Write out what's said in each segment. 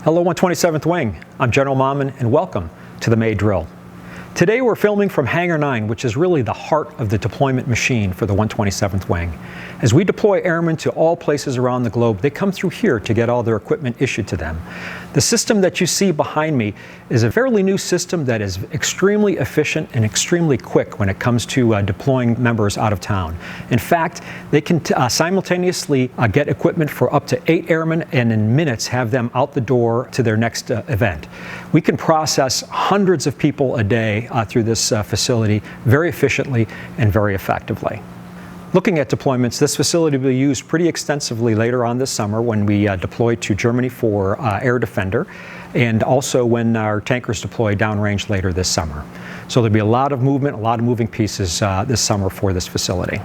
Hello 127th Wing, I'm General Mommen and welcome to the May drill. Today we're filming from Hangar 9, which is really the heart of the deployment machine for the 127th Wing. As we deploy airmen to all places around the globe, they come through here to get all their equipment issued to them. The system that you see behind me is a fairly new system that is extremely efficient and extremely quick when it comes to deploying members out of town. In fact, they can simultaneously get equipment for up to 8 airmen and in minutes have them out the door to their next event. We can process hundreds of people a day through this facility very efficiently and very effectively. Looking at deployments, this facility will be used pretty extensively later on this summer when we deploy to Germany for Air Defender, and also when our tankers deploy downrange later this summer. So there'll be a lot of movement, a lot of moving pieces this summer for this facility.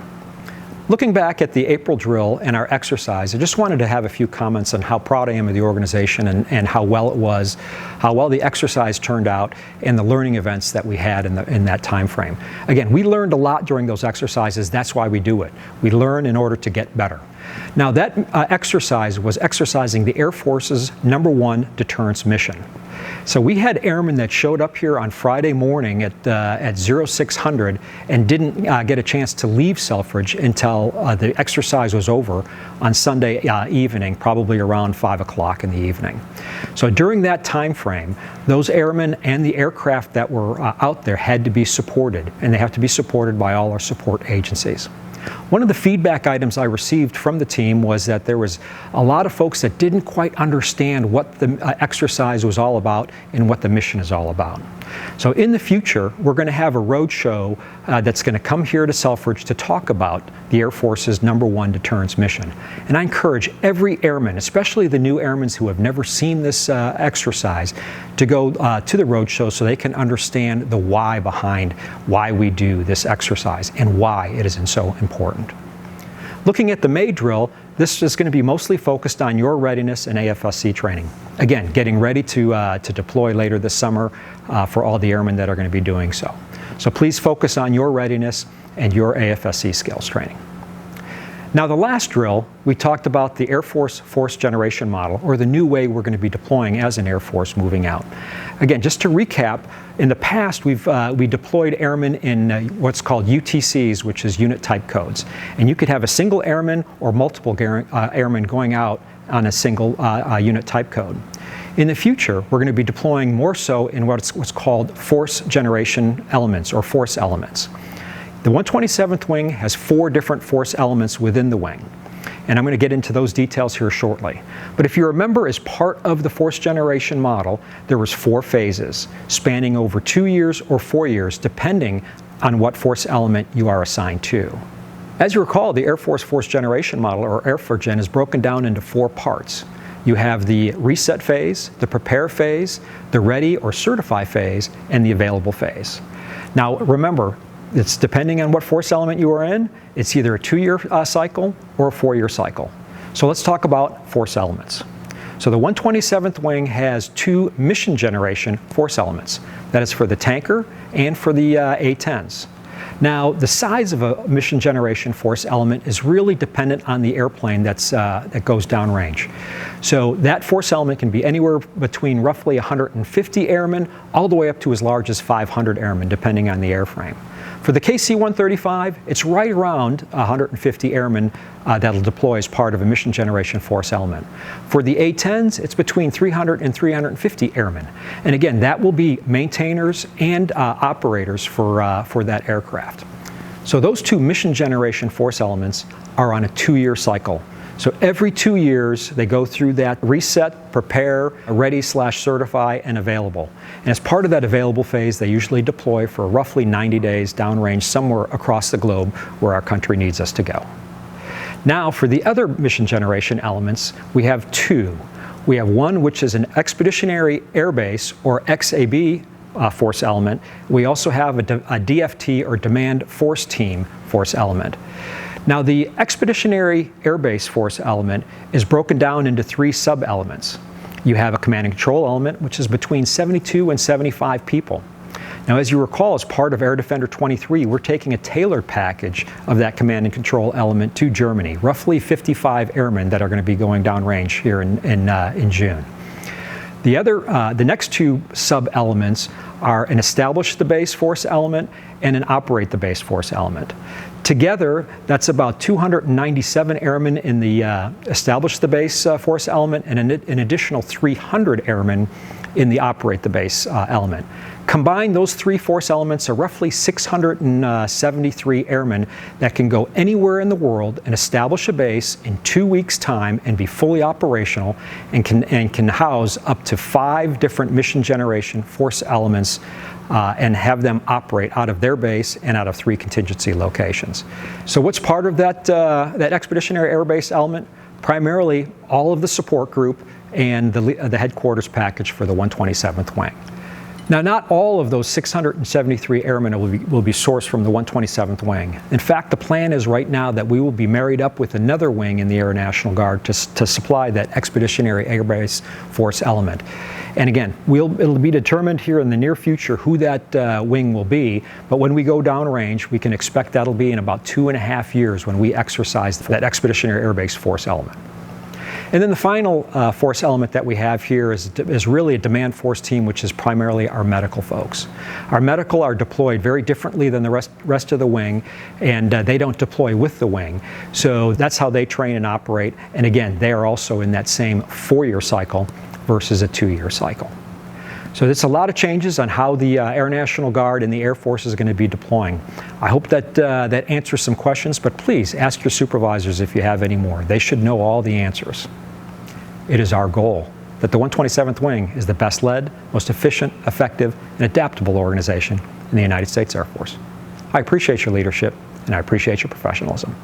Looking back at the April drill and our exercise, I just wanted to have a few comments on how proud I am of the organization and how well it was, how well the exercise turned out, and the learning events that we had in that time frame. Again, we learned a lot during those exercises. That's why we do it. We learn in order to get better. Now that exercise was exercising the Air Force's #1 deterrence mission. So we had airmen that showed up here on Friday morning at 0600 and didn't get a chance to leave Selfridge until the exercise was over on Sunday evening, probably around 5 o'clock in the evening. So during that time frame, those airmen and the aircraft that were out there had to be supported, and they have to be supported by all our support agencies. One of the feedback items I received from the team was that there was a lot of folks that didn't quite understand what the exercise was all about and what the mission is all about. So in the future, we're going to have a road show that's going to come here to Selfridge to talk about the Air Force's #1 deterrence mission. And I encourage every airman, especially the new airmen who have never seen this exercise, to go to the road show so they can understand the why behind why we do this exercise and why it is so important. Looking at the May drill, this is going to be mostly focused on your readiness and AFSC training. Again, getting ready to deploy later this summer for all the airmen that are going to be doing so. So please focus on your readiness and your AFSC skills training. Now the last drill, we talked about the Air Force Force Generation Model, or the new way we're going to be deploying as an Air Force moving out. Again, just to recap, in the past we deployed airmen in what's called UTCs, which is unit type codes. And you could have a single airman or multiple airmen going out on a single unit type code. In the future, we're going to be deploying more so in what's called force generation elements, or force elements. The 127th Wing has 4 different force elements within the wing, and I'm going to get into those details here shortly. But if you remember, as part of the force generation model, there was 4 phases, spanning over 2 years or 4 years, depending on what force element you are assigned to. As you recall, the Air Force Force Generation Model, or AirForGen, is broken down into 4 parts. You have the reset phase, the prepare phase, the ready or certify phase, and the available phase. Now remember, it's depending on what force element you are in, it's either a 2-year cycle or a 4-year cycle. So let's talk about force elements. So the 127th Wing has 2 mission generation force elements. That is for the tanker and for the A-10s. Now, the size of a mission generation force element is really dependent on the airplane that goes downrange. So that force element can be anywhere between roughly 150 airmen all the way up to as large as 500 airmen, depending on the airframe. For the KC-135, it's right around 150 airmen that'll deploy as part of a mission generation force element. For the A-10s, it's between 300 and 350 airmen. And again, that will be maintainers and operators for that aircraft. So those 2 mission generation force elements are on a 2-year cycle. So every 2 years, they go through that reset, prepare, ready/certify, and available. And as part of that available phase, they usually deploy for roughly 90 days downrange somewhere across the globe where our country needs us to go. Now, for the other mission generation elements, we have 2. We have one which is an Expeditionary Airbase, or XAB, force element. We also have a DFT, or Demand Force Team, force element. Now, the Expeditionary Airbase force element is broken down into 3 sub-elements. You have a command and control element, which is between 72 and 75 people. Now, as you recall, as part of Air Defender 23, we're taking a tailored package of that command and control element to Germany, roughly 55 airmen that are going to be going downrange here in June. The next two sub-elements are an establish the base force element and an operate the base force element. Together, that's about 297 airmen in the establish the base force element and an additional 300 airmen in the operate the base element. Combined, those three force elements are roughly 673 airmen that can go anywhere in the world and establish a base in 2 weeks' time and be fully operational and can house up to 5 different mission generation force elements and have them operate out of their base and out of 3 contingency locations. So what's part of that Expeditionary Air Base element? Primarily all of the support group and the headquarters package for the 127th Wing. Now, not all of those 673 airmen will be sourced from the 127th Wing. In fact, the plan is right now that we will be married up with another wing in the Air National Guard to supply that Expeditionary Air Base Force element. And again, it'll be determined here in the near future who that wing will be, but when we go downrange, we can expect that'll be in about 2.5 years when we exercise that Expeditionary Air Base Force element. And then the final force element that we have here is really a demand force team, which is primarily our medical folks. Our medical are deployed very differently than the rest of the wing, and they don't deploy with the wing. So that's how they train and operate. And again, they are also in that same 4-year cycle versus a 2-year cycle. So there's a lot of changes on how the Air National Guard and the Air Force is going to be deploying. I hope that that answers some questions, but please ask your supervisors if you have any more. They should know all the answers. It is our goal that the 127th Wing is the best led, most efficient, effective, and adaptable organization in the United States Air Force. I appreciate your leadership, and I appreciate your professionalism.